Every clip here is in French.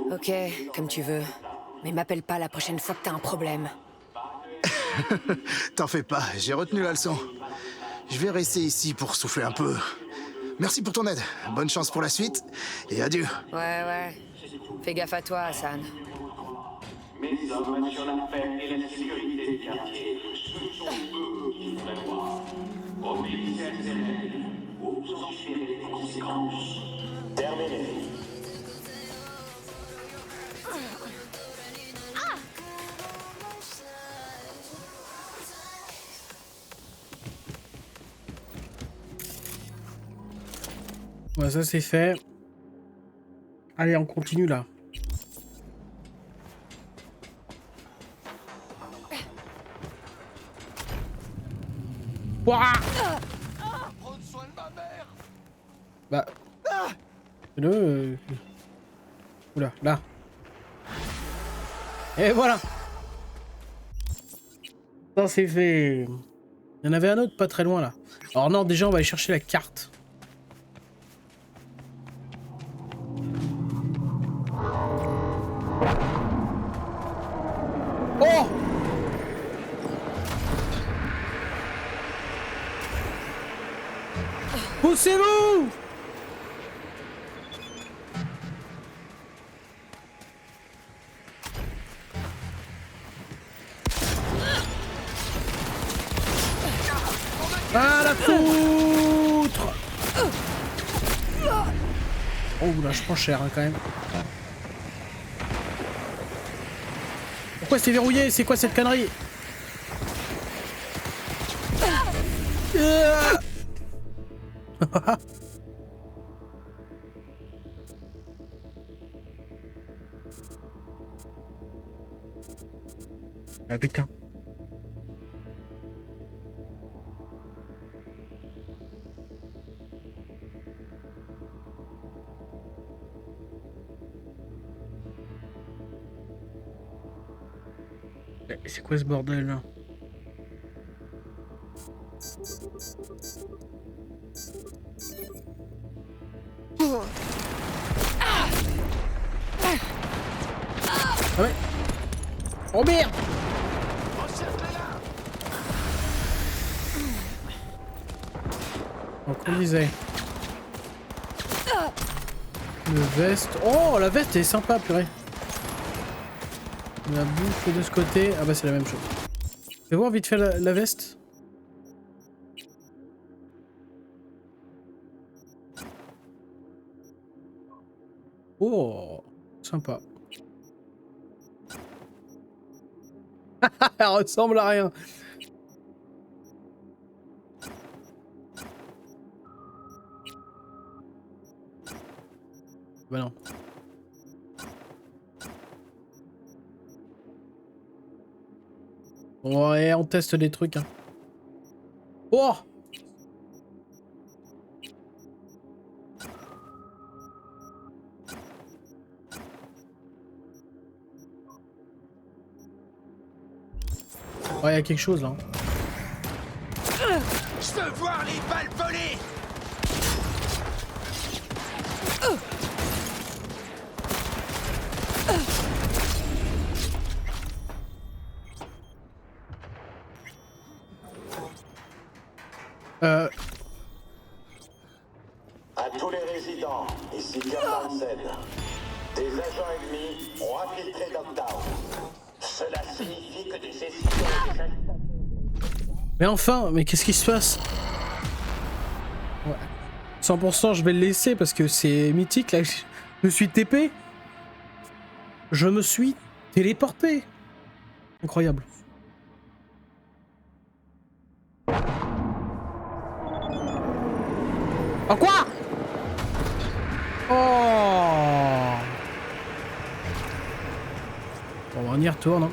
Ok, comme tu veux. Mais m'appelle pas la prochaine fois que t'as un problème. T'en fais pas, j'ai retenu la leçon. Je vais rester ici pour souffler un peu. Merci pour ton aide. Bonne chance pour la suite et adieu. Ouais. Fais gaffe à toi, Hassan. Mes hommes sur la paix et la sécurité du quartier, ce sont eux qui font la loi. Obéissez à ces règles, ou vous en subirez les conséquences. Terminé. Ouais, ça c'est fait. Allez, on continue là. Ouah! Bah. Oula, là. Et voilà. Ça c'est fait. Il y en avait un autre pas très loin là. Alors non, déjà on va aller chercher la carte. Oh! Poussez-vous! Ah la foutre! Oh là, je prends cher hein, quand même. Pourquoi c'est verrouillé? C'est quoi cette connerie? Ah putain. C'est quoi ce bordel là? Ah ouais. Oh merde! Donc on disait. Le veste. Oh la veste est sympa purée. La bouffe de ce côté. Ah bah c'est la même chose. Fais voir vite fait la veste. Oh, sympa. Elle ressemble à rien. Bah non. Ouais, on teste des trucs. Hein. Oh! Ouais, il y a quelque chose là. Je veux voir les balles voler. À tous les résidents, ici Pierre Hansen. Des agents ennemis ont infiltré Dogtown. Cela signifie que des sessions... Mais enfin, mais qu'est-ce qui se passe? Ouais. 100% je vais le laisser parce que c'est mythique là. Je me suis TP. Je me suis téléporté. Incroyable. En quoi? Oh! Bon, on y retourne. Hein.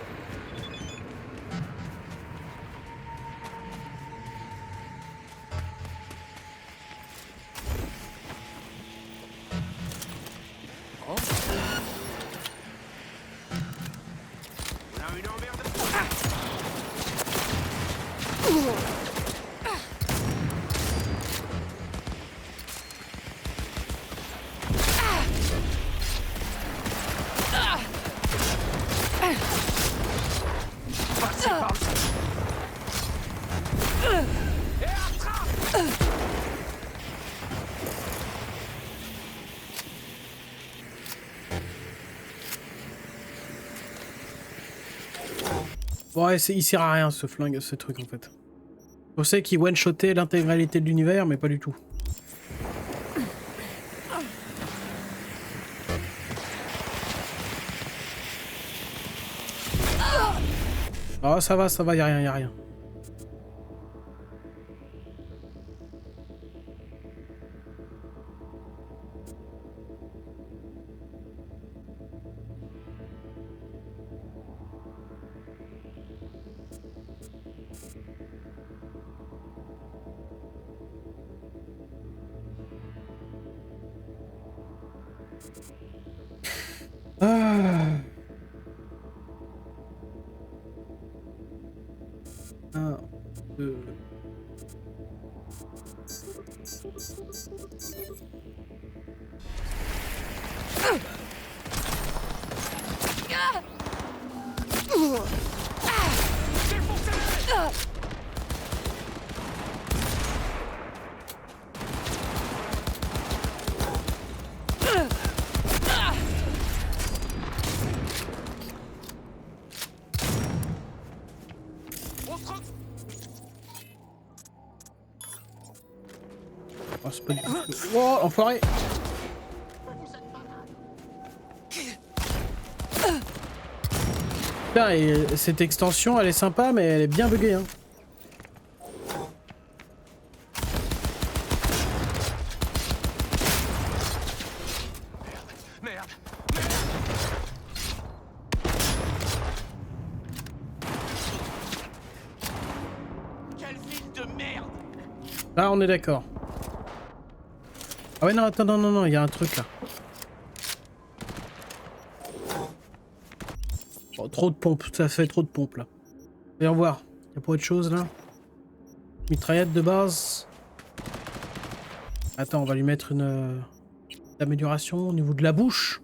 Ouais, il sert à rien ce flingue, ce truc en fait. Je sais qu'il one-shotait l'intégralité de l'univers, mais pas du tout. Oh, ça va, y'a rien, y'a rien. Ah. 1, 2... Oh, c'est pas du tout... Oh, enfoiré! Putain, et cette extension, elle est sympa, mais elle est bien buggée, hein. Merde. Quelle ville de merde! Là, on est d'accord. Ah ouais, non, attends, non, il y a un truc là. Oh, trop de pompes, ça fait trop de pompes là. Voyons voir, il y a pas autre chose là. Mitraillette de base. Attends, on va lui mettre une amélioration au niveau de la bouche.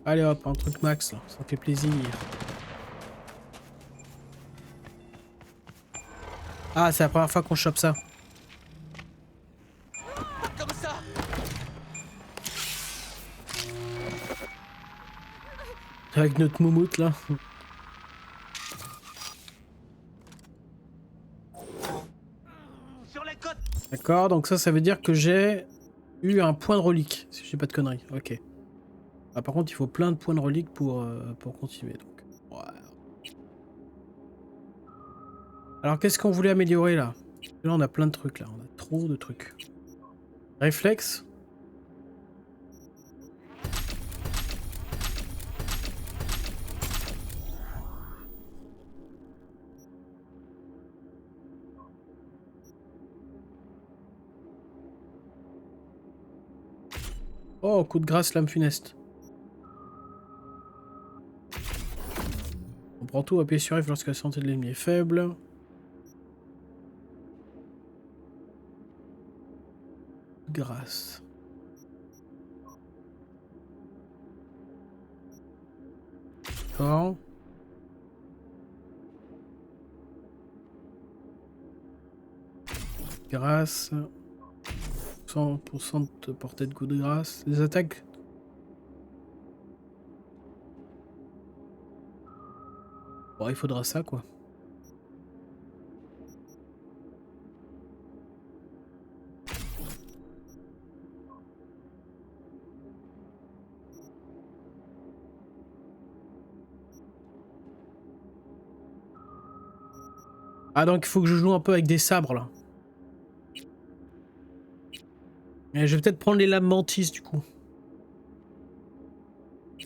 Allez hop, un truc max là, ça fait plaisir. Ah, c'est la première fois qu'on chope ça. Comme ça! Avec notre moumoute là. Sur la côte! D'accord, donc ça veut dire que j'ai eu un point de relique, si je dis pas de conneries. Ok. Ah, par contre, il faut plein de points de relique pour continuer. Donc. Ouais. Alors, qu'est-ce qu'on voulait améliorer là? Là, on a plein de trucs là. On a trop de trucs. Réflexe. Oh, coup de grâce, lame funeste. On prend tout, appuyer sur F lorsque la santé de l'ennemi est faible. Grâce. D'accord. Grâce. 100% de portée de coup de grâce. Les attaques. Bon, il faudra ça quoi. Ah donc il faut que je joue un peu avec des sabres là. Et je vais peut-être prendre les lames mantis du coup.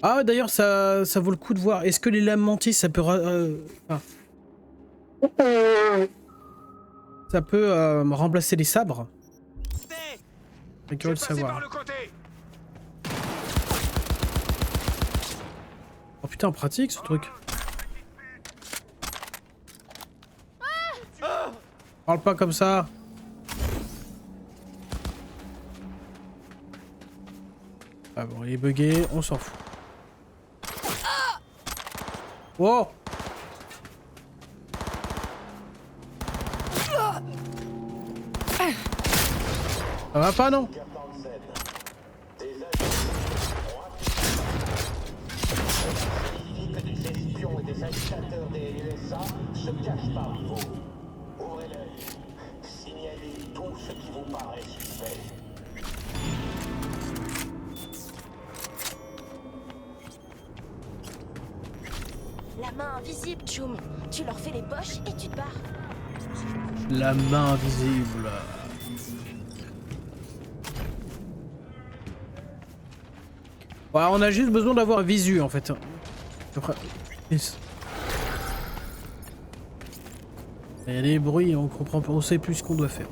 Ah d'ailleurs ça vaut le coup de voir. Est-ce que les lames mantis ça peut... ça peut remplacer les sabres? C'est curieux de savoir. Oh putain pratique ce truc. Parle pas comme ça. Ah bon, il est bugué, on s'en fout. Oh! Ça va pas non? La main invisible, Choum. Tu leur fais les poches et tu te barres. La main invisible. Ouais, on a juste besoin d'avoir un visu en fait. Après... Yes. Il y a des bruits, on comprend pas, on sait plus ce qu'on doit faire.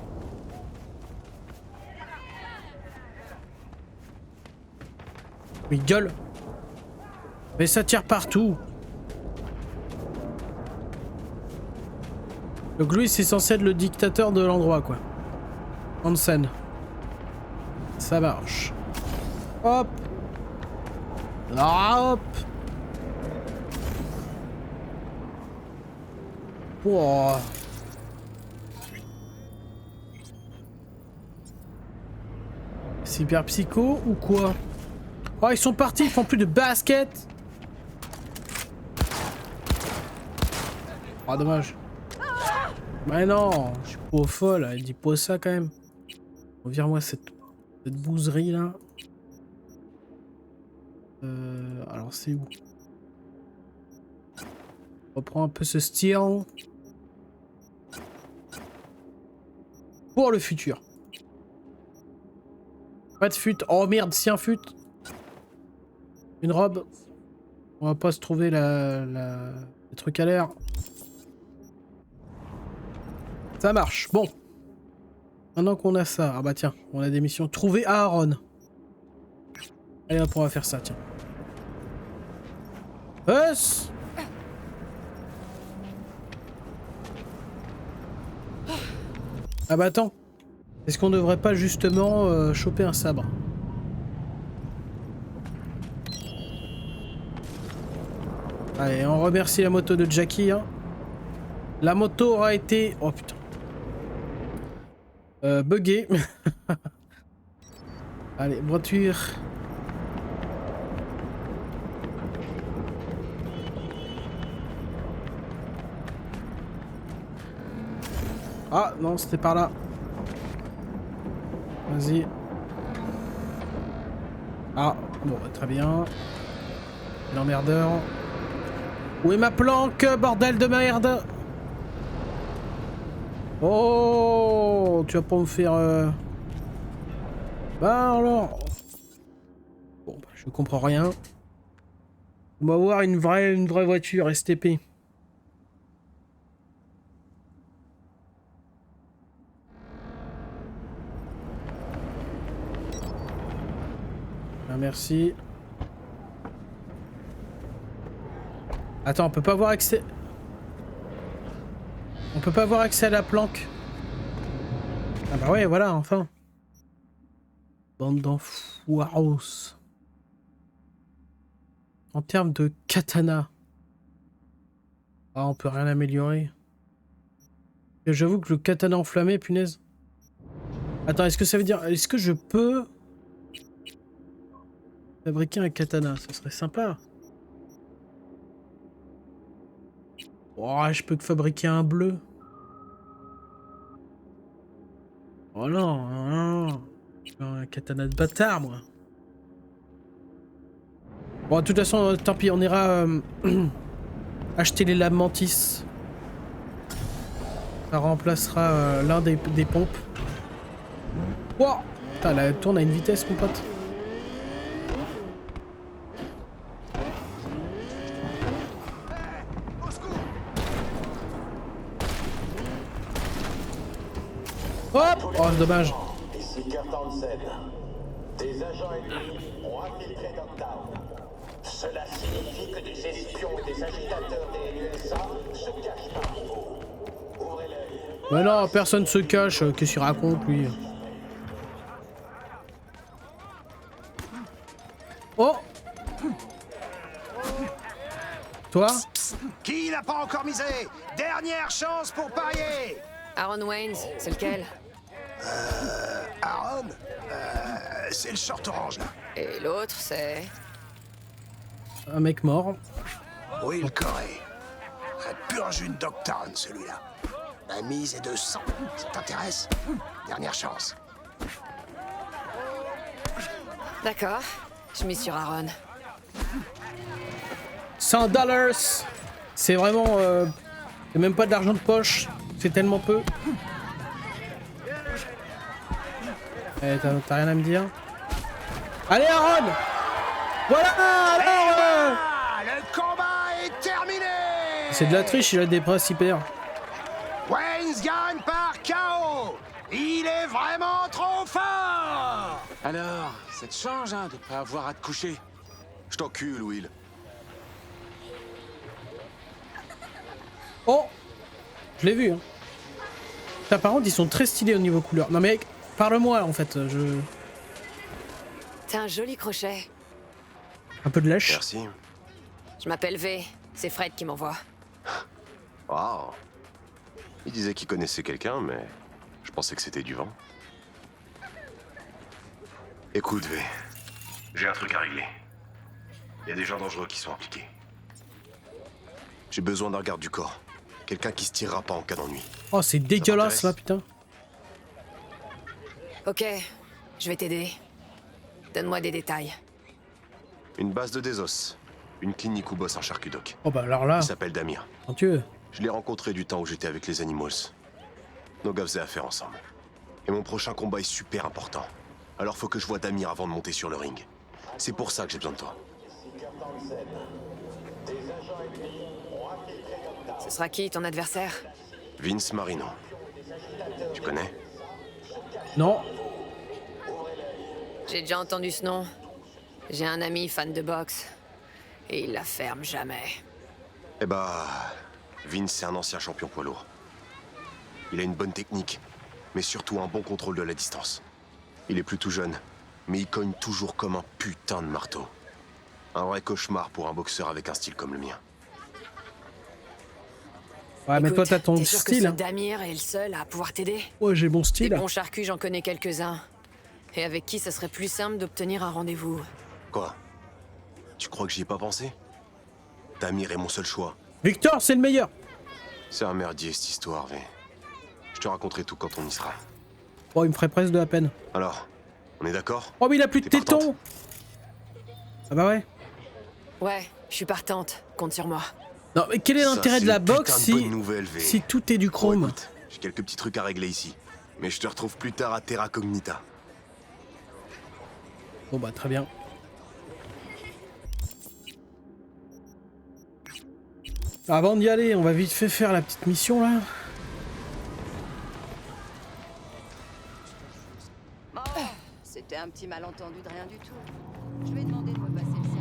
Il gueule. Mais ça tire partout. Donc lui c'est censé être le dictateur de l'endroit quoi. Hansen. Ça marche. Hop. Hop. Wow. C'est hyper psycho ou quoi? Oh ils sont partis, ils font plus de basket. Oh dommage. Mais non, je suis pas folle, elle dit pas ça quand même. Vire-moi cette bouserie là. Alors c'est où? On reprend un peu ce style. Pour le futur. Pas de fut. Oh merde, si un fut. Une robe. On va pas se trouver le truc à l'air. Ça marche. Bon. Maintenant qu'on a ça. Ah bah tiens, on a des missions. Trouver Aaron. Allez hop, on va faire ça, tiens. Yes. Ah bah attends. Est-ce qu'on devrait pas justement choper un sabre? Allez, on remercie la moto de Jackie. Hein. La moto aura été... Oh putain. Buggée. Allez, voiture. Ah non, c'était par là. Vas-y. Ah, bon, très bien. L'emmerdeur. Où est ma planque, bordel de merde? Oh, tu vas pas me faire... Bah alors... Bon, bah, je comprends rien. On va voir une vraie voiture STP. Ah, merci. Attends, on peut pas avoir accès... On peut pas avoir accès à la planque. Ah bah ouais, voilà, enfin. Bande d'enfoiros. En termes de katana. Ah, on peut rien améliorer. J'avoue que le katana enflammé, punaise. Attends, est-ce que ça veut dire... Est-ce que je peux... fabriquer un katana? Ça serait sympa. Oh, je peux que fabriquer un bleu. Oh non, non, non. Je veux un katana de bâtard, moi. Bon, de toute façon, tant pis, on ira acheter les lames mantis. Ça remplacera l'un des pompes. Oh, Putain, elle tourne à une vitesse, mon pote. Hop! Oh, c'est dommage. Ici Kurt-Hansen. Des agents ennemis ont infiltré Dogtown. Cela signifie que des espions et des agitateurs des USA se cachent parmi vous. Ouvrez l'œil. Mais non, personne se cache. Qu'est-ce qu'il raconte, lui? Oh! Toi? Qui n'a pas encore misé? Dernière chance pour parier. Aaron Waynes, c'est lequel? Aaron, c'est le short orange là. Et l'autre, c'est... Un mec mort. Will Corey. Un pur jus de Dogtown celui-là. La mise est de 100. Ça t'intéresse? Dernière chance. D'accord, je mise sur Aaron. $100. C'est vraiment... c'est même pas de l'argent de poche. C'est tellement peu. Eh, t'as rien à me dire? Allez, Aaron! Voilà! Alors, Le combat est terminé. c'est de la triche, il a des principes hyper. Waynes gagne par KO. Il est vraiment trop fort. Alors, ça te change, hein, de pas avoir à te coucher. Je t'encule, Will. Oh! Je l'ai vu, hein. Putain, par contre, ils sont très stylés au niveau couleur. Non, mais parle-moi, en fait. T'as un joli crochet. Un peu de lèche. Merci. Je m'appelle V, c'est Fred qui m'envoie. Waouh. Il disait qu'il connaissait quelqu'un, mais je pensais que c'était du vent. Écoute, V, j'ai un truc à régler. Il y a des gens dangereux qui sont impliqués. J'ai besoin d'un garde du corps. Quelqu'un qui se tirera pas en cas d'ennui. Oh, c'est dégueulasse, là, putain. Ok, je vais t'aider. Donne-moi des détails. Une base de désos. Une clinique où bosse un charcutoc. Oh, bah alors là, Il s'appelle Damir. quand tu veux. Je l'ai rencontré du temps où j'étais avec les Animals. Nos gars faisaient affaire ensemble. Et mon prochain combat est super important. Alors faut que je vois Damir avant de monter sur le ring. C'est pour ça que j'ai besoin de toi. Ce sera qui ton adversaire? Vince Marino. Tu connais? Non. J'ai déjà entendu ce nom. J'ai un ami fan de boxe. Et il la ferme jamais. Eh bah... Vince, c'est un ancien champion poids lourd. Il a une bonne technique, mais surtout un bon contrôle de la distance. Il est plutôt jeune, mais il cogne toujours comme un putain de marteau. Un vrai cauchemar pour un boxeur avec un style comme le mien. Ouais, mais toi, Écoute, t'as ton t'es sûr que style. ce Hein. Damir est le seul à pouvoir t'aider? Ouais, j'ai mon Des style. bons charcus, j'en connais quelques-uns. Et avec qui ça serait plus simple d'obtenir un rendez-vous? Quoi? Tu crois que j'y ai pas pensé? Damir est mon seul choix. Victor, c'est le meilleur. C'est un merdier cette histoire, V. Je te raconterai tout quand on y sera. Oh, il me ferait presque de la peine. Alors, on est d'accord? Oh, mais il a plus de T'es tétons. partante? Ah bah ouais. Ouais, je suis partante. Compte sur moi. Non, mais quel est Ça, l'intérêt c'est de la une putain boxe de bonne si... nouvelle, V. si tout est du Bon, chrome? écoute, j'ai quelques petits trucs à régler ici. Mais je te retrouve plus tard à Terra Cognita. Bon bah très bien. Avant d'y aller, on va vite fait faire la petite mission là. C'était un petit malentendu de rien du tout. Je vais demander de me passer le sel.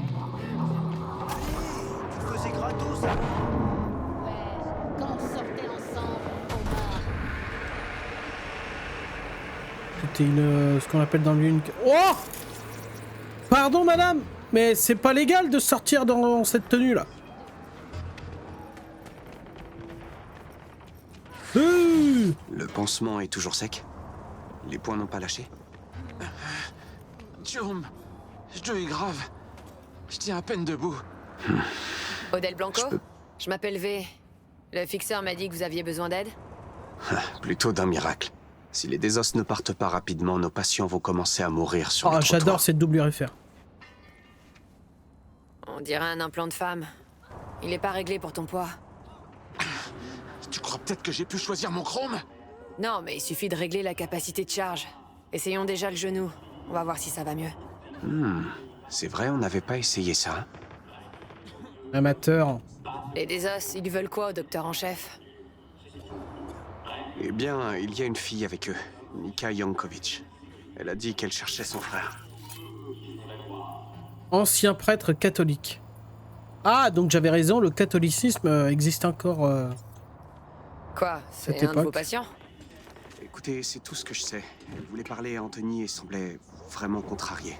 Tu faisais gratos, ça. Ouais, quand on sortait ensemble au bar. C'était une... ce qu'on appelle dans le une... Oh! Pardon madame, mais c'est pas légal de sortir dans cette tenue là. Le pansement est toujours sec? Les poings n'ont pas lâché? Jum, je est grave. Je tiens à peine debout. Odell Blanco? Je m'appelle V. Le fixeur m'a dit que vous aviez besoin d'aide? Plutôt d'un miracle. Si les désos ne partent pas rapidement, nos patients vont commencer à mourir sur Oh, le trottoir. j'adore cette double réfère. On dirait un implant de femme. Il est pas réglé pour ton poids. Tu crois peut-être que j'ai pu choisir mon chrome? Non, mais il suffit de régler la capacité de charge. Essayons déjà le genou. On va voir si ça va mieux. C'est vrai, on n'avait pas essayé ça. Amateur. Et des os, ils veulent quoi au docteur en chef? Eh bien, il y a une fille avec eux, Nika Yankovic. Elle a dit qu'elle cherchait son frère. Ancien prêtre catholique. Ah, donc j'avais raison, le catholicisme existe encore. Quoi? Cette C'est un de vos époque. patients? Écoutez, c'est tout ce que je sais. Elle voulait parler à Anthony et semblait vraiment contrariée.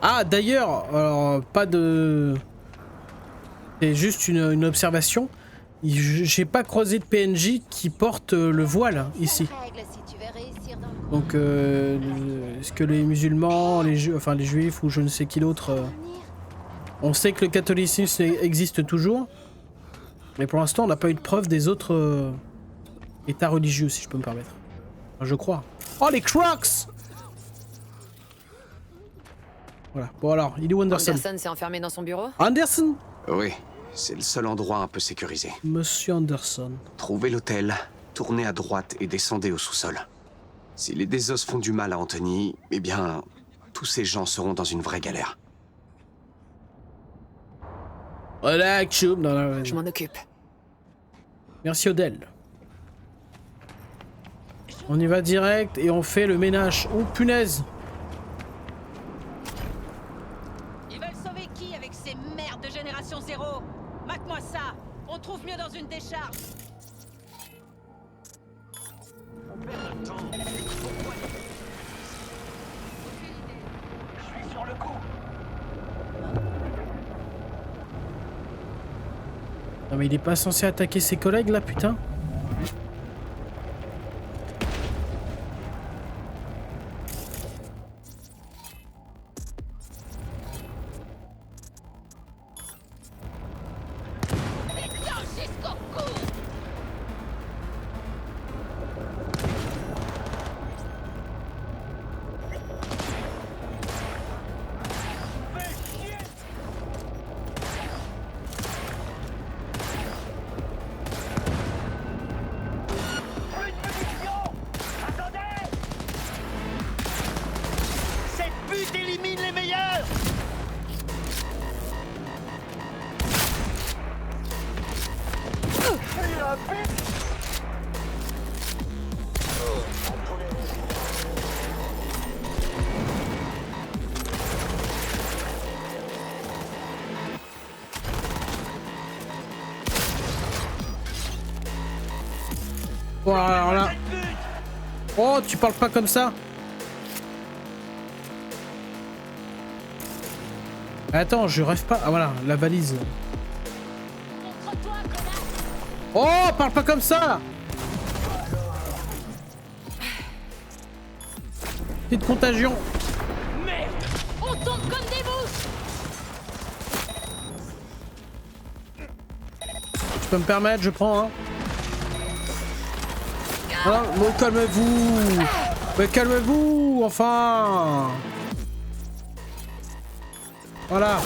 Ah, d'ailleurs, alors, pas de... C'est juste une observation. J'ai pas croisé de PNJ qui porte le voile, ici. Règle, si tu veux réussir dans le Donc, est-ce que les musulmans, les juifs ou je ne sais qui d'autre... On sait que le catholicisme existe toujours. Mais pour l'instant, on n'a pas eu de preuve des autres états religieux, si je peux me permettre. Enfin, je crois. Oh, les Crocs! Voilà. Bon alors, il est où Anderson? Anderson s'est enfermé dans son bureau? Anderson? Oui, c'est le seul endroit un peu sécurisé. Monsieur Anderson. Trouvez l'hôtel, tournez à droite et descendez au sous-sol. Si les Désos font du mal à Anthony, eh bien, tous ces gens seront dans une vraie galère. Relax, choum. Non, non, Je m'en occupe. merci Odell. On y va direct et on fait le ménage. Oh punaise! Ils veulent sauver qui avec ces merdes de génération zéro? Mate-moi ça. On trouve mieux dans une décharge. Non mais il est pas censé attaquer ses collègues là, putain? Oh, alors là. Oh, tu parles pas comme ça. Attends, je rêve pas. Ah voilà, la valise. Oh, parle pas comme ça. Petite contagion. On tombe comme des mouches. Je peux me permettre, je prends, hein. Voilà, bon, calmez-vous. Mais calmez-vous, enfin. Voilà.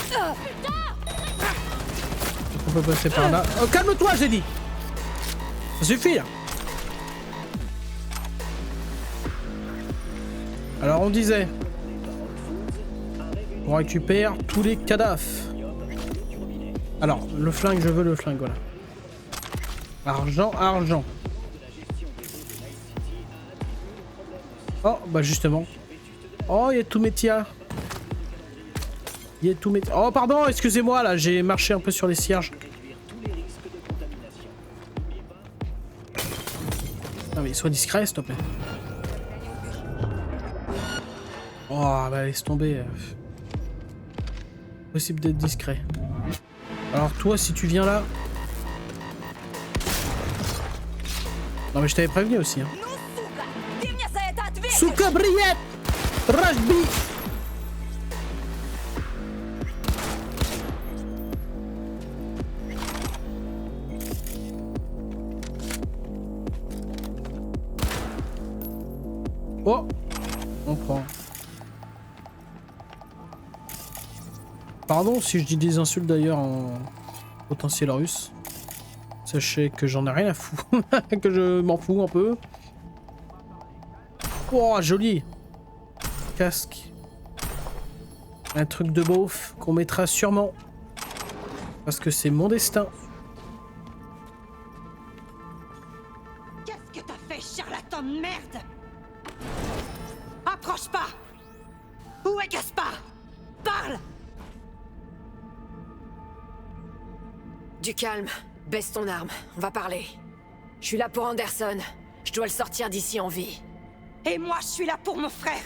On peut passer par là. Oh, calme-toi, j'ai dit. Ça suffit. Hein. Alors, on disait. On récupère tous les cadavres. Alors, le flingue, je veux le flingue, voilà. Argent, argent. Oh, bah justement. Oh, il y a tout mes tiers. Il y a tout mes... Oh, pardon, excusez-moi, là, j'ai marché un peu sur les cierges. Non, mais sois discret, s'il te plaît. Oh, bah laisse tomber. Possible d'être discret. Alors toi, si tu viens là... Non, mais je t'avais prévenu aussi, hein. Сука, бред! Рашби! Oh! On prend. Pardon si je dis des insultes d'ailleurs en potentiel russe. Sachez que j'en ai rien à foutre. Que je m'en fous un peu. Oh, joli. Casque. Un truc de beauf qu'on mettra sûrement. Parce que c'est mon destin. Qu'est-ce que t'as fait, charlatan de merde? Approche pas! Où est Gaspard? Parle! Du calme. Baisse ton arme. On va parler. Je suis là pour Anderson. Je dois le sortir d'ici en vie. Et moi, je suis là pour mon frère!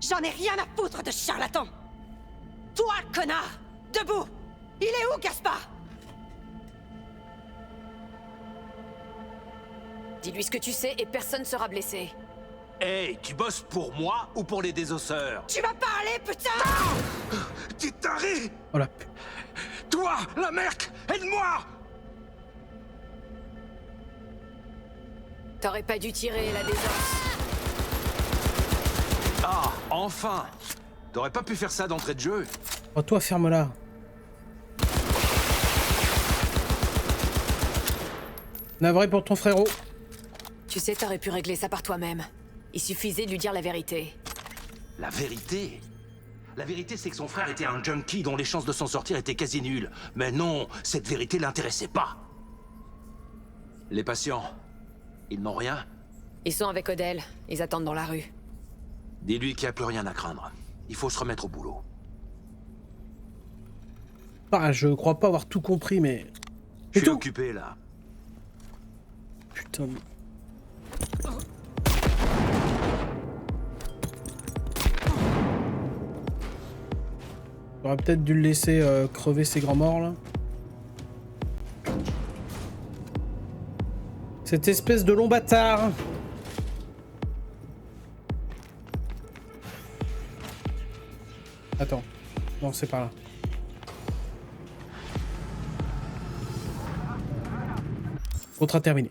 J'en ai rien à foutre de charlatan! Toi, connard! Debout! Il est où, Gaspard? Dis-lui ce que tu sais et personne sera blessé. Hey, tu bosses pour moi ou pour les désosseurs? Tu vas parler, putain! T'es taré! Voilà. Toi, la merc! Aide-moi! T'aurais pas dû tirer la désosse. Ah, enfin! T'aurais pas pu faire ça d'entrée de jeu? Oh, toi, ferme-la. Navré pour ton frérot. Tu sais, t'aurais pu régler ça par toi-même. Il suffisait de lui dire la vérité. La vérité? La vérité, c'est que son frère était un junkie dont les chances de s'en sortir étaient quasi nulles. Mais non, cette vérité l'intéressait pas. Les patients, ils n'ont rien? Ils sont avec Odell. Ils attendent dans la rue. Dis-lui qu'il n'y a plus rien à craindre. Il faut se remettre au boulot. Ah, je crois pas avoir tout compris, mais... Je suis occupé, là. Putain. J'aurais peut-être dû le laisser crever ses grands morts, là. Cette espèce de long bâtard. Attends. Non, c'est pas là. Contrat terminé.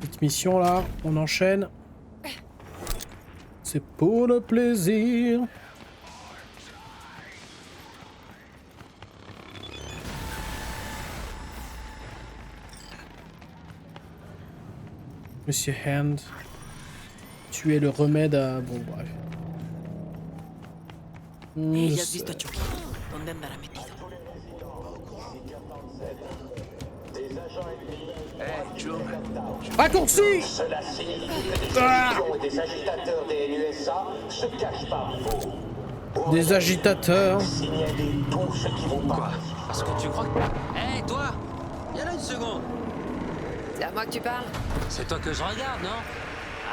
Petite mission là, on enchaîne. C'est pour le plaisir. Monsieur Hand. Tu es le remède à... Bon, bref. Raccourci! Cela signifie que les émissions et des agitateurs des NUSA se cachent par vous. Des agitateurs. Signalez tout ce qui vous Quoi? parle. Parce que tu crois que... Hé, toi! Viens là une seconde! C'est à moi que tu parles? C'est toi que je regarde, non?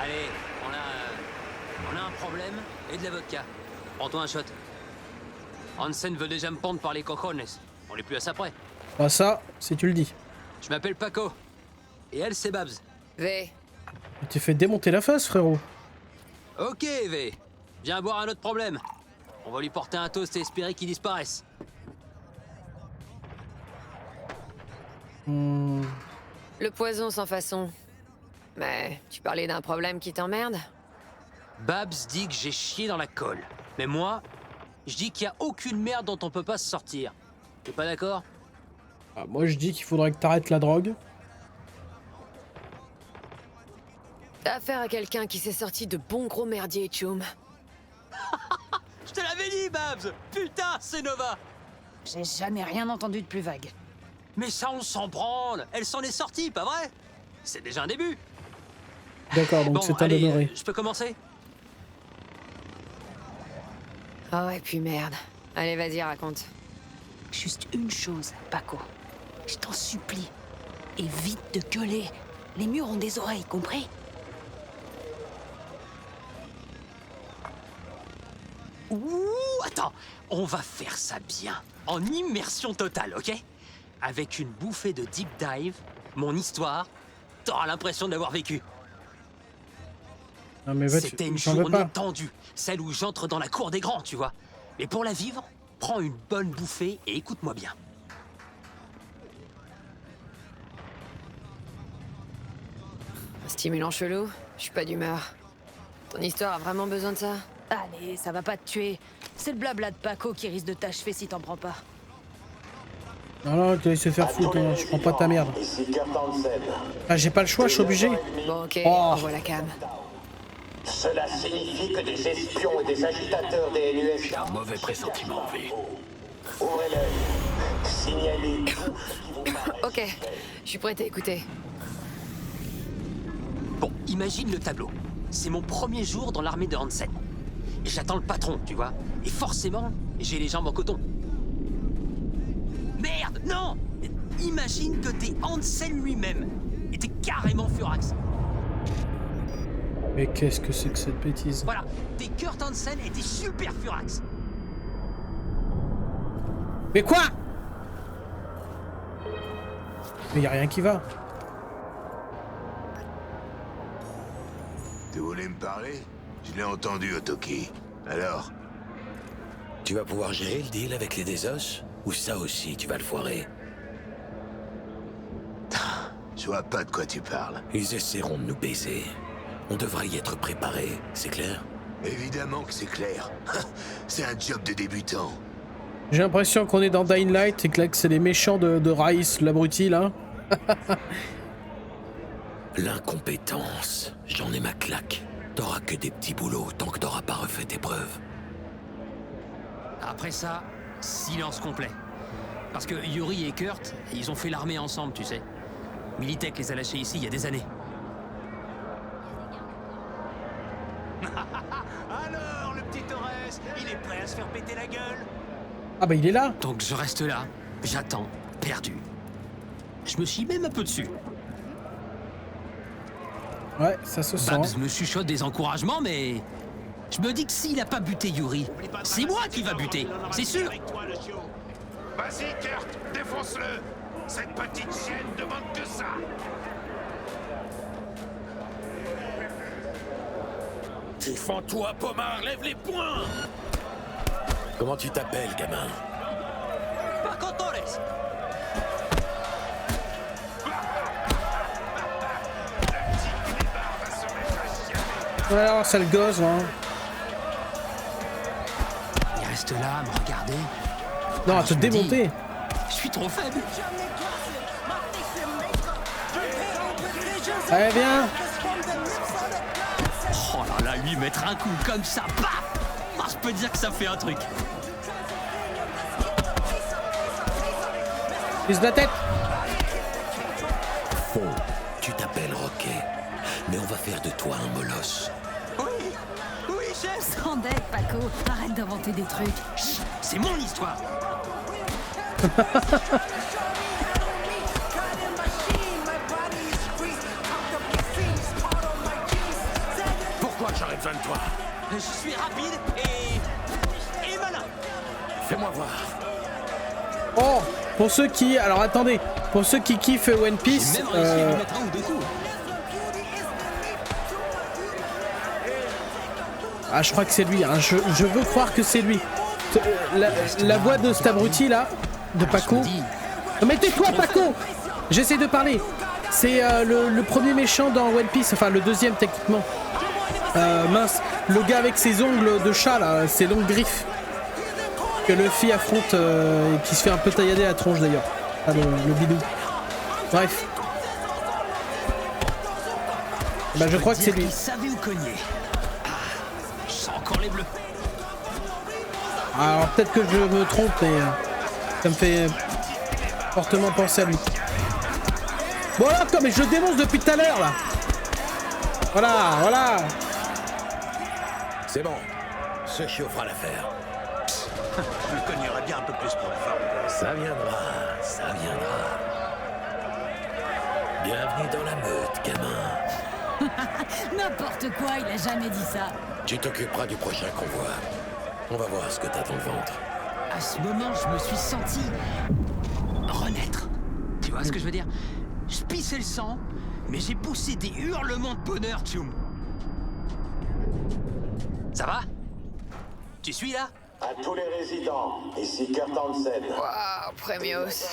Allez, on a un problème et de la vodka. Prends-toi un shot. Hansen veut déjà me pendre par les cojones. On est plus à ça près. Pas ça, si tu le dis. Je m'appelle Paco. Et elle, c'est Babs. V. Tu t'es fait démonter la face, frérot. Ok, V. Viens boire un autre problème. On va lui porter un toast et espérer qu'il disparaisse. Le poison sans façon. Mais tu parlais d'un problème qui t'emmerde? Babs dit que j'ai chié dans la colle. Mais moi, je dis qu'il n'y a aucune merde dont on peut pas se sortir. T'es pas d'accord? Ah, moi, je dis qu'il faudrait que t'arrêtes la drogue. T'as affaire à quelqu'un qui s'est sorti de bons gros merdiers, Chum. Je te l'avais dit, Babs! Putain, c'est Nova! J'ai jamais rien entendu de plus vague. Mais ça, on s'en branle! Elle s'en est sortie, pas vrai? C'est déjà un début! D'accord, donc Bon, c'est à allez, demeurer. je peux commencer? Oh, et puis merde. Allez, vas-y, raconte. Juste une chose, Paco. Je t'en supplie. Évite de gueuler. Les murs ont des oreilles, compris? Ouh, attends, on va faire ça bien, en immersion totale, ok? Avec une bouffée de deep dive, mon histoire, t'auras l'impression de l'avoir vécue. Non, mais C'était une j'en veux journée pas. tendue, celle où j'entre dans la cour des grands, tu vois. Mais pour la vivre, prends une bonne bouffée et écoute-moi bien. Un stimulant chelou? Je suis pas d'humeur. Ton histoire a vraiment besoin de ça? Allez, ça va pas te tuer. C'est le blabla de Paco qui risque de t'achever si t'en prends pas. Non, tu vas se faire foutre, hein, je prends pas ta merde. Ah, j'ai pas le choix, je suis obligé. Bon, ok, Oh. on voit la cam. Cela signifie que des espions et des agitateurs des NUS... J'ai un mauvais pressentiment, V. Ouvrez l'œil. Signalez tout ce qui vous paraît. Ok, je suis prête à écouter. Bon, imagine le tableau. C'est mon premier jour dans l'armée de Hansen. Et j'attends le patron, tu vois. Et forcément, j'ai les jambes en coton. Merde, non! Imagine que t'es Hansen lui-même. Et t'es carrément Furax. Mais qu'est-ce que c'est que cette bêtise? Voilà, t'es Kurt Hansen et t'es super Furax. Mais quoi? Mais y a rien qui va. Tu voulais me parler? Je l'ai entendu, Otoki. Alors? Tu vas pouvoir gérer le deal avec les Desos? Ou ça aussi, tu vas le foirer? Je vois pas de quoi tu parles. Ils essaieront de nous baiser. On devrait y être préparé, c'est clair? Évidemment que c'est clair. C'est un job de débutant. J'ai l'impression qu'on est dans Dying Light et que là que c'est les méchants de Rice, l'abruti là. L'incompétence, j'en ai ma claque. T'auras que des petits boulots tant que t'auras pas refait tes preuves. Après ça, silence complet. Parce que Yuri et Kurt, ils ont fait l'armée ensemble, tu sais. Militech les a lâchés ici il y a des années. Alors, le petit Torres, il est prêt à se faire péter la gueule? Ah bah il est là. Donc je reste là, j'attends, perdu. Je me chie même un peu dessus. Ouais, ça se sent. Babs me chuchote des encouragements, mais... Je me dis que s'il a pas buté Yuri, c'est moi qui va buter, c'est sûr. Vas-y, Kurt, défonce-le. Cette petite chienne demande que ça. Défends-toi, Pomard, lève les poings! Comment tu t'appelles, gamin? Paco Torres. Alors, sale gosse, hein. Il reste là à me regarder. Non, à te Je me démonter. dis, je suis trop faible. Allez, viens. Oh là là, lui mettre un coup comme ça, paf! Ah, je peux dire que ça fait un truc. Prise de la tête. Fond, tu t'appelles Rocket, mais on va faire de toi un molosse. Oui, chef. Sans deck, Paco. Arrête d'inventer des trucs. Chut, c'est mon histoire. Pourquoi j'aurais besoin de toi? Je suis rapide et malin. Fais-moi voir. Oh, pour ceux qui... Alors attendez, pour ceux qui kiffent One Piece... J'ai même réussi à lui mettre un ou deux coups. Ah, je crois que c'est lui, hein. Je veux croire que c'est lui. La voix de cet abruti là, de Paco... Non, mais tais-toi, Paco! J'essaie de parler. C'est le premier méchant dans One Piece, enfin le deuxième techniquement. Mince, le gars avec ses ongles de chat là, ses longues griffes. Que Luffy affronte et qui se fait un peu taillader la tronche d'ailleurs. Ah, le bidou. Bref. Bah je crois que c'est lui. Il savait où cogner. Ah, je sens encore les bleus. Alors peut-être que je me trompe, mais ça me fait fortement penser à lui. Bon alors, mais je le dénonce depuis tout à l'heure là. Voilà, voilà. C'est bon, ce chiot fera l'affaire. Je le cognerais bien un peu plus pour la forme. Ça viendra, ça viendra. Bienvenue dans la meute, gamin. N'importe quoi, il a jamais dit ça. Tu t'occuperas du prochain convoi. On va voir ce que t'as dans le ventre. À ce moment, je me suis senti renaître. Tu vois ce que je veux dire? Je pissais le sang, mais j'ai poussé des hurlements de bonheur, Tchoum. Ça va? Tu suis là? À tous les résidents, ici Kurt Hansen. Waouh, Premios.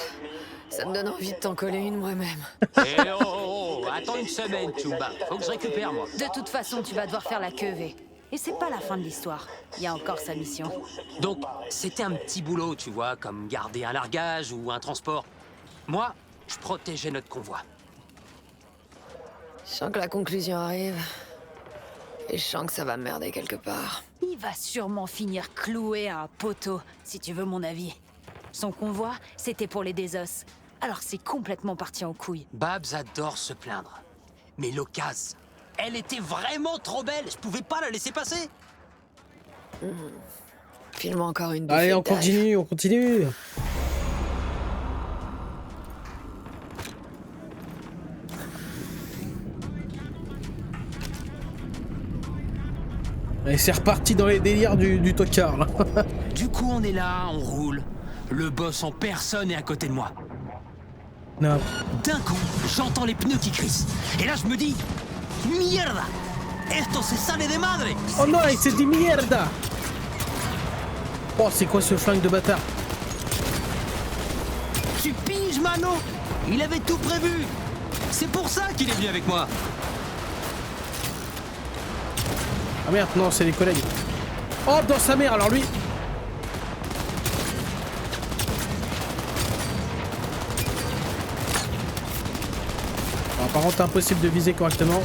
Ça me donne envie de t'en coller une moi-même. Eh oh, attends une semaine, Tchoumba. Faut que je récupère, moi. De toute façon, tu vas devoir faire la queue, V. Et c'est pas la fin de l'histoire. Il y a encore sa mission. Donc, c'était un petit boulot, tu vois, comme garder un largage ou un transport. Moi, je protégeais notre convoi. Je sens que la conclusion arrive. Et je sens que ça va merder quelque part. Il va sûrement finir cloué à un poteau, si tu veux mon avis. Son convoi, c'était pour les Désos. Alors c'est complètement parti en couille. Babs adore se plaindre. Mais l'occasion, elle était vraiment trop belle. Je pouvais pas la laisser passer. File-moi encore une Allez, on bouffée d'ail. continue, on continue. Et c'est reparti dans les délires du tocard, là. Du coup, on est là, on roule. Le boss en personne est à côté de moi. Non. D'un coup, j'entends les pneus qui crissent. Et là, je me dis... Mierda! Esto se sale de madre! Oh non, c'est dit mierda! Oh, c'est quoi ce flingue de bâtard? Tu piges, Mano? Il avait tout prévu! C'est pour ça qu'il est venu avec moi! Ah merde, non, c'est les collègues. Oh, dans sa mère, alors lui. Alors, par contre, impossible de viser correctement.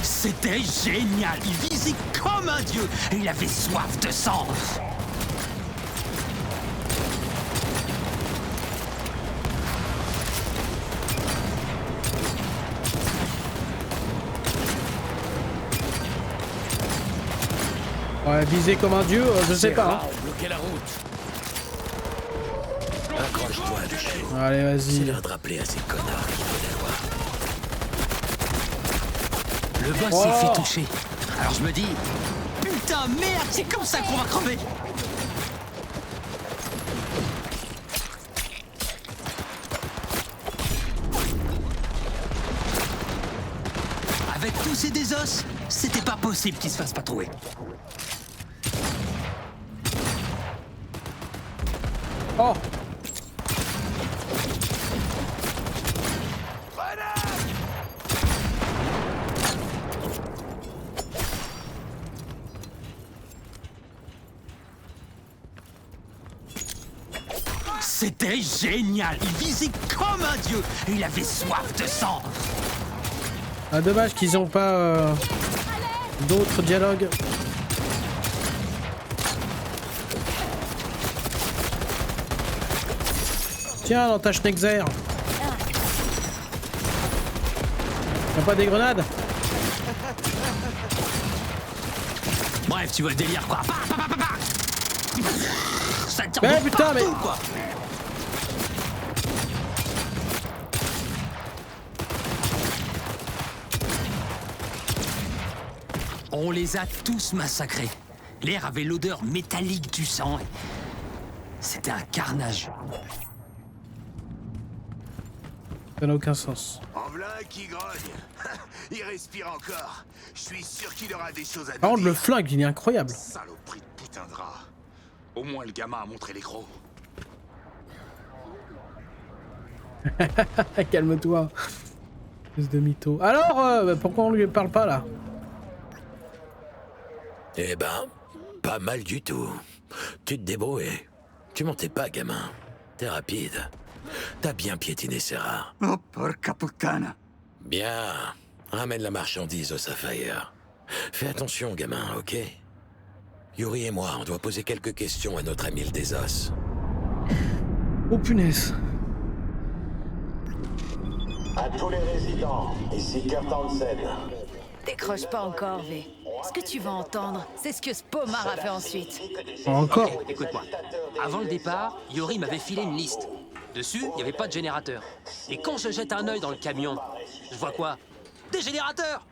C'était génial! Il visait comme un dieu! Et il avait soif de sang! Ouais, viser comme un dieu, je sais pas. Hein. Bloquer la route. Accroche-toi, Lucio. Allez, C'est vas-y. l'heure de rappeler à ces connards qu'il faut des lois. Le boss s'est fait toucher. Alors je me dis... Putain, merde, c'est comme ça qu'on va crever! Avec tous ces désos, c'était pas possible qu'il se fasse pas trouver. Oh! C'était génial! Il visait comme un dieu! Et il avait soif de sang! Ah, dommage qu'ils ont pas d'autres dialogues. Tiens, dans ta Schneckzer. Y'a pas des grenades? Bref, tu vois le délire, quoi. Ça tire Eh, de putain, partout, mais... quoi. On les a tous massacrés. L'air avait l'odeur métallique du sang. C'était un carnage. Ça n'a aucun sens. En v'là qui grogne. Il respire encore. Je suis sûr qu'il aura des choses à Par contre, dire. le flingue, il est incroyable. Saloperie de putain de rat. Au moins le gamin a montré les crocs. Calme-toi. Espèce de mytho. Alors, pourquoi on lui parle pas là? Eh ben, pas mal du tout. Tu te débrouilles. Tu mentais pas, gamin. T'es rapide. T'as bien piétiné Serra. Oh, porca puttana. Bien. Ramène la marchandise au Sapphire. Fais attention, gamin, ok? Yuri et moi, on doit poser quelques questions à notre ami le Désos. Oh punaise. À tous les résidents, ici Kurt Hansen. Décroche pas encore, V. Ce que tu vas entendre, c'est ce que ce pommard a fait ensuite. Encore? Ok, écoute-moi. Avant le départ, Yuri m'avait filé une liste. Dessus, il n'y avait pas de générateur. Et quand je jette un œil dans le camion, je vois quoi? Des générateurs!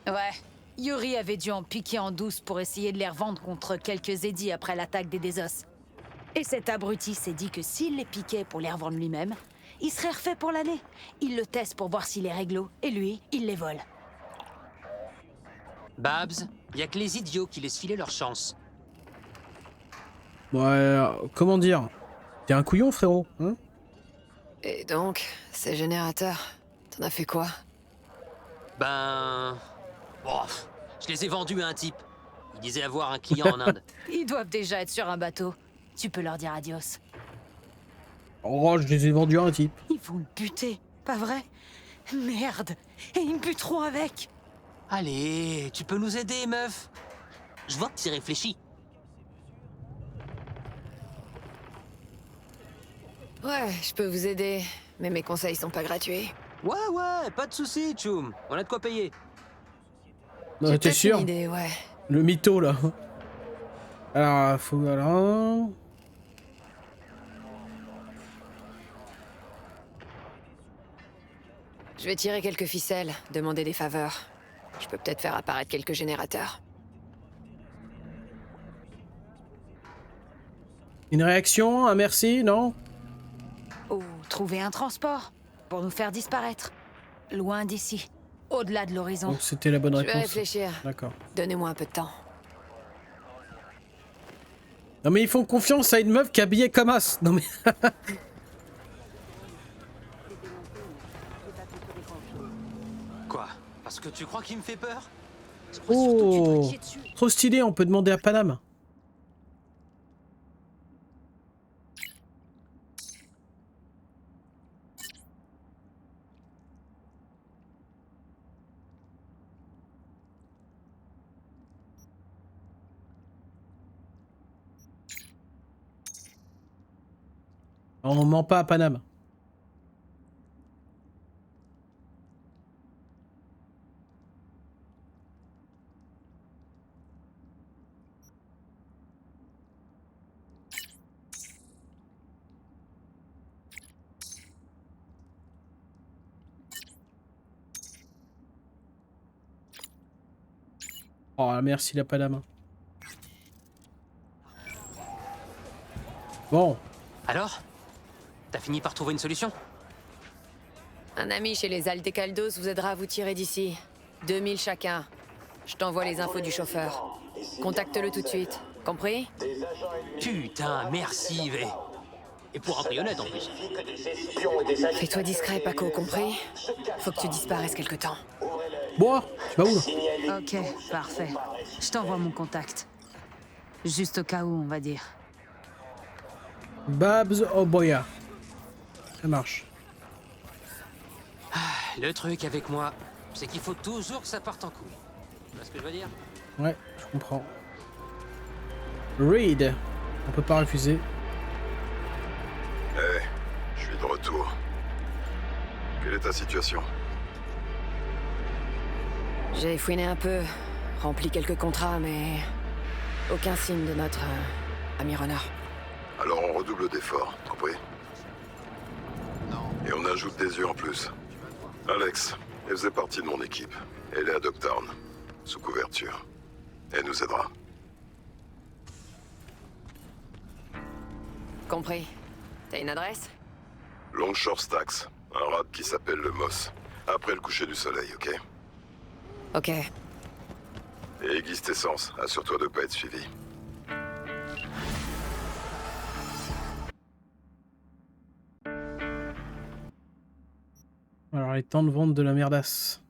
Ouais. Yuri avait dû en piquer en douce pour essayer de les revendre contre quelques édits après l'attaque des Désos. Et cet abruti s'est dit que s'il les piquait pour les revendre lui-même, il serait refait pour l'année. Il le teste pour voir s'il est réglo, et lui, il les vole. Babs, il y a que les idiots qui laissent filer leur chance. Ouais, comment dire? T'es un couillon, frérot, hein? Et donc, ces générateurs, T'en as fait quoi? Ben... Oh, je les ai vendus à un type. Il disait avoir un client en Inde. Ils doivent déjà être sur un bateau. Tu peux leur dire adios. Oh, je les ai vendus à un type. Ils vont le buter, pas vrai? Merde. Et ils me buteront avec. Allez, tu peux nous aider, meuf. Je vois que t'y réfléchis. Ouais, je peux vous aider, mais mes conseils sont pas gratuits. Ouais, pas de soucis, Tchoum. On a de quoi payer. Non, t'es sûr? Une idée, ouais. Le mytho, là. Alors, faut... Alors... Je vais tirer quelques ficelles, demander des faveurs. Je peux peut-être faire apparaître quelques générateurs. Une réaction? Un merci? Non? Ou trouver un transport pour nous faire disparaître. Loin d'ici. Au-delà de l'horizon. Donc c'était la bonne Je vais réponse. réfléchir. D'accord. Donnez-moi un peu de temps. Non mais ils font confiance à une meuf qui est habillée comme as. Non mais... Quoi? Parce que tu crois qu'il me fait peur? Oh, trop stylé, on peut demander à Paname. On ment pas à Paname. Oh merci la Paname. Bon. Alors? T'as fini par trouver une solution? Un ami chez les Aldecaldos vous aidera à vous tirer d'ici. 2000 chacun. Je t'envoie les infos du chauffeur. Contacte-le tout de suite. Compris? Putain, merci, V. Et pour un prix honnête en plus. Fais-toi discret, Paco, compris? Faut que tu disparaisses quelque temps. Bon, tu vas où là? Ok, parfait. Je t'envoie mon contact. Juste au cas où, on va dire. Babs Oboya. Ça marche. Le truc avec moi, c'est qu'il faut toujours que ça parte en couille. Tu vois ce que je veux dire? Ouais, je comprends. Reed. On peut pas refuser. Hey, je suis de retour. Quelle est ta situation? J'ai fouiné un peu, rempli quelques contrats, mais aucun signe de notre ami Runner. Alors on redouble d'efforts, compris? Et on ajoute des yeux en plus. Alex, elle faisait partie de mon équipe. Elle est à Dogtown, sous couverture. Elle nous aidera. Compris. T'as une adresse? Longshore Stacks, un rap qui s'appelle le Moss. Après le coucher du soleil, ok? Ok. Et aiguise tes sens, assure-toi de pas être suivi. Alors les temps de vente de la merdasse.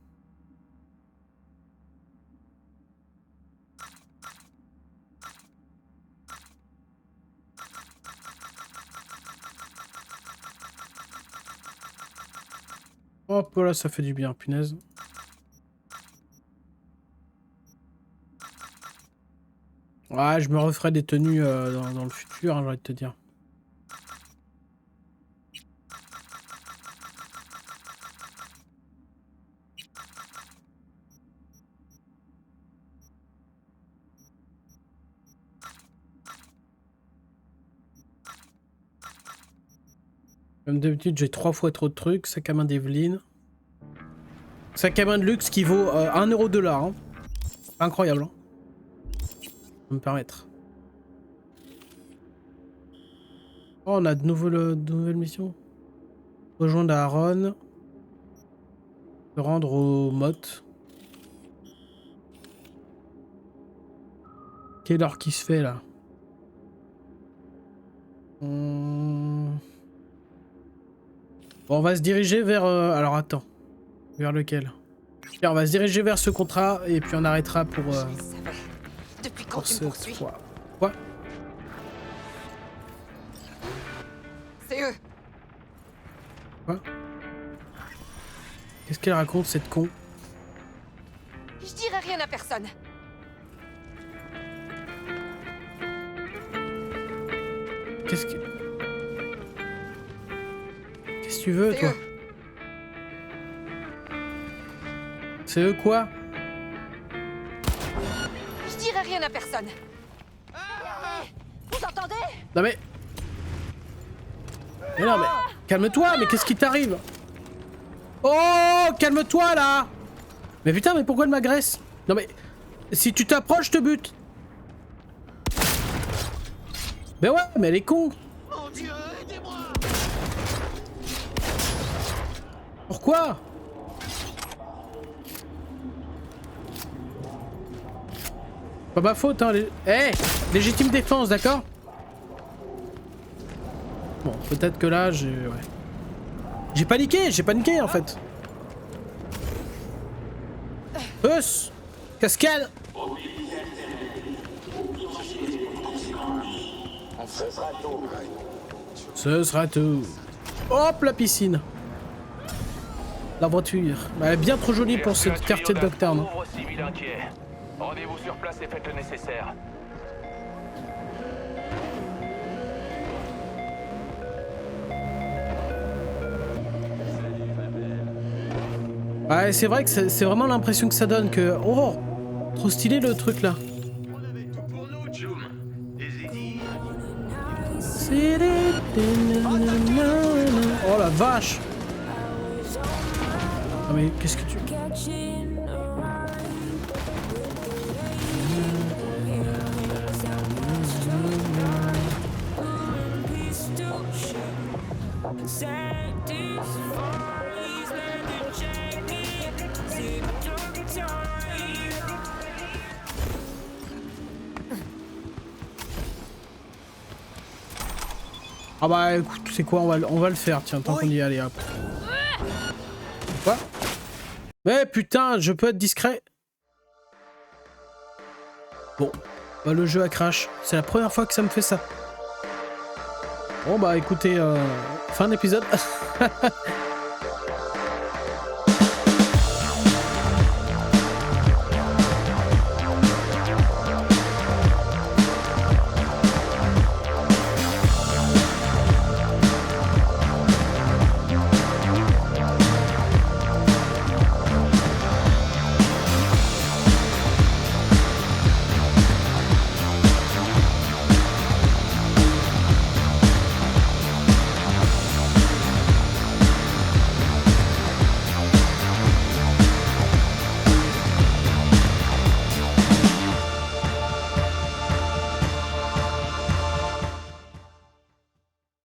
Hop là, ça fait du bien, punaise. Ouais, je me referai des tenues dans le futur, hein, j'ai envie de te dire. Comme d'habitude, j'ai 3 fois trop de trucs. Sac à main d'Evelyn. Sac à main de luxe qui vaut 1€ $. Hein. Incroyable. Hein. Je peux me permettre. Oh, on a de nouvelles missions. Rejoindre Aaron. Se rendre au Mott. Quelle heure qui se fait là? Bon, on va se diriger vers... alors attends. Vers lequel? Tiens, on va se diriger vers ce contrat et puis on arrêtera pour Depuis quand tu me poursuis? fois. Quoi? C'est eux. Quoi? Qu'est-ce qu'elle raconte, cette con? Je dirai rien à personne. Qu'est-ce que... Qu'est-ce que tu veux, toi? C'est eux quoi? Je dirai rien à personne. Vous entendez? Non mais... Mais non mais... Calme-toi, mais qu'est-ce qui t'arrive? Oh, calme-toi là! Mais putain, mais pourquoi elle m'agresse? Non mais... Si tu t'approches, je te bute. Mais ouais, mais elle est con. Mon Dieu, aidez-moi! Pourquoi? Pas ma faute, hein. Légitime défense, d'accord? Bon, peut-être que là, j'ai... Ouais. J'ai paniqué en fait. Cascade. Ce sera tout. Ce sera tout. Hop, la piscine. La voiture. Bah, elle est bien trop jolie pour ce quartier de Dogtown. Civil inquiet. Rendez-vous sur place et faites le nécessaire. Ouais, c'est vrai que c'est vraiment l'impression que ça donne que... Oh, trop stylé le truc là. Oh la vache. Ah mais qu'est-ce que tu... Ah bah écoute, c'est quoi, on va le faire, tiens, tant qu'on y est, allez hop. Quoi? Mais putain, je peux être discret. Bon, bah le jeu a crash. C'est la première fois que ça me fait ça. Bon bah écoutez, fin d'épisode.